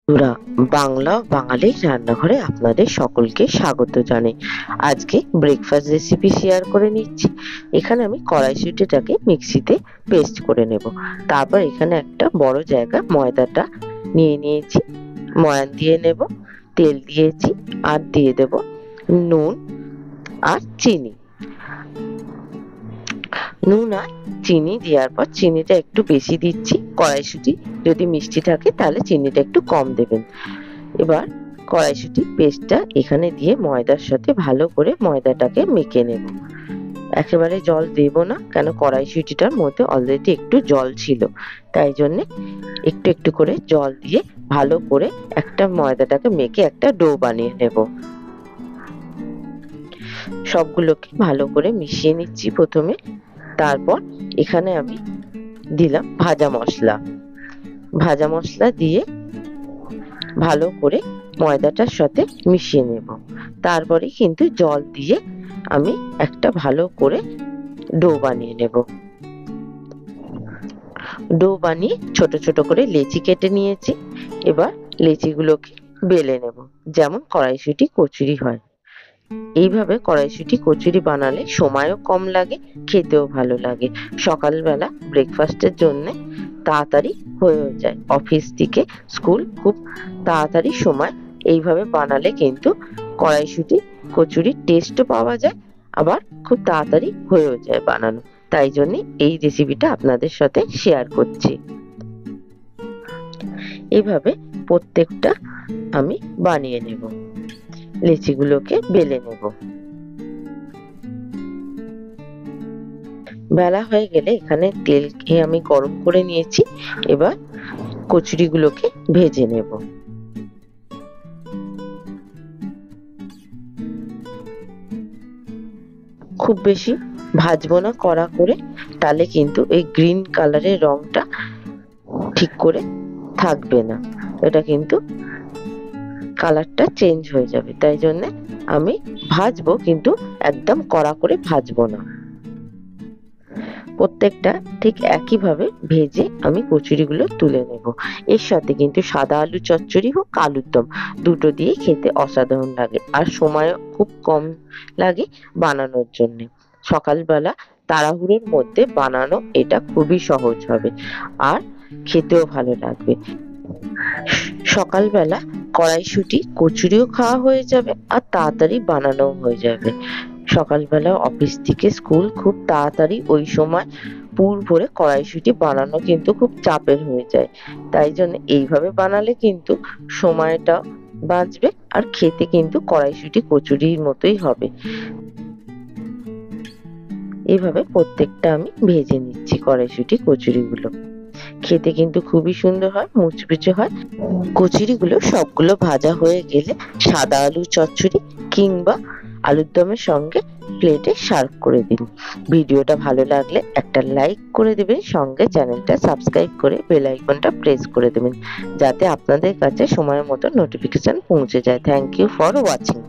বন্ধুরা, বাংলা ও বাঙালি রান্নাঘরে আপনাদের সকলকে স্বাগত জানাই। আজকে ব্রেকফাস্ট রেসিপি শেয়ার করে নিচ্ছি। এখানে আমি কড়াইশুঁটিটাকে মিক্সিতে পেস্ট করে নেব। তারপর এখানে একটা বড় জায়গা ময়দাটা নিয়ে নিয়েছি, ময়ান দিয়ে নেব, তেল দিয়েছি আর দিয়ে দেব নুন আর চিনি। নুন আর চিনি দেওয়ার পর চিনিটা একটু বেশি দিচ্ছি, কড়াইশুঁটি যদি মিষ্টি থাকে তাহলে চিনিটা একটু কম দেবেন। এবার কড়াইশুঁটি পেস্টটা এখানে দিয়ে ময়দার সাথে ভালো করে ময়দাটাকে মেখে নেব। একেবারে জল দেব না, কেন কড়াইশুঁটিটার মধ্যে অলরেডি একটু জল ছিল, তাই জন্যে একটু একটু করে জল দিয়ে ভালো করে একটা ময়দাটাকে মেখে একটা ডো বানিয়ে নেব। সবগুলোকে ভালো করে মিশিয়ে নিচ্ছি প্রথমে। তারপর এখানে আমি দিলাম ভাজা মশলা দিয়ে ভালো করে ময়দাটার সাথে মিশিয়ে নেব। তারপরে কিন্তু জল দিয়ে আমি একটা ভালো করে ডো বানিয়ে নেব। ডো বানিয়ে ছোট ছোট করে লেচি কেটে নিয়েছি। এবার লেচিগুলোকে বেলে নেব, যেমন কড়াইশুঁটি কচুরি হয়। এইভাবে কড়াইশুঁটি কচুরি বানালে সময়ও কম লাগে, খেতেও ভালো লাগে। সকালবেলা ব্রেকফাস্টের জন্য তাড়াতাড়ি হয়েও যায়, অফিস থেকে স্কুল খুব তাড়াতাড়ি সময়। এইভাবে বানালে কিন্তু কড়াইশুঁটি কচুরির টেস্টও পাওয়া যায়, আবার খুব তাড়াতাড়ি হয়েও যায় বানানো। তাই জন্য এই রেসিপিটা আপনাদের সাথে শেয়ার করছি। এইভাবে প্রত্যেকটা আমি বানিয়ে নেব, লেচিগুলোকে বেলে নেব। বেলা হয়ে গেলে এখানে তেলকে আমি গরম করে নিয়েছি। এবার কচুরিগুলোকে ভেজে নেব। খুব বেশি ভাজবো না কড়া করে, তাহলে কিন্তু এই গ্রিন কালারের রংটা ঠিক করে থাকবে না, এটা কিন্তু কালারটা চেঞ্জ হয়ে যাবে। তাই জন্য আমি ভাজবো, কিন্তু একদম কড়া করে ভাজবো না। প্রত্যেকটা ঠিক একইভাবে ভেজে আমি কচুরিগুলো তুলে নেব। এর সাথে কিন্তু সাদা আলু চচ্চড়ি হোক আলুর দম, দুটো দিয়ে খেতে অসাধারণ লাগে, আর সময়ও খুব কম লাগে বানানোর জন্য। সকালবেলা তাড়াহুড়োর মধ্যে বানানো এটা খুবই সহজ হবে, আর খেতেও ভালো লাগবে। সকালবেলা কড়াইশুঁটি কচুরিও খাওয়া হয়ে যাবে, আর তাড়াতাড়ি বানানোও হয়ে যাবে। সকালবেলা অফিস থেকে স্কুল খুব তাড়াতাড়ি, ওই সময় পুর ভরে কড়াইশুঁটি বানানো কিন্তু খুব চাপের হয়ে যায়। তাই জন্য এইভাবে বানালে কিন্তু সময়টা বাঁচবে, আর খেতে কিন্তু কড়াইশুঁটি কচুরির মতোই হবে। এইভাবে প্রত্যেকটা আমি ভেজে নিচ্ছি কড়াইশুঁটি কচুরিগুলো। খেতে কিন্তু খুবই সুন্দর হয়, মুচমুচে হয়। কচুরিগুলো সবগুলো ভাজা হয়ে গেলে সাদা আলু চচ্চড়ি কিংবা আলুর দমের সঙ্গে প্লেটে সার্ভ করে দিন। ভিডিওটা ভালো লাগলে একটা লাইক করে দেবেন, সঙ্গে চ্যানেলটা সাবস্ক্রাইব করে বেল আইকনটা প্রেস করে দেবেন, যাতে আপনাদের কাছে সময় মতো নোটিফিকেশন পৌঁছে যায়। Thank you for watching.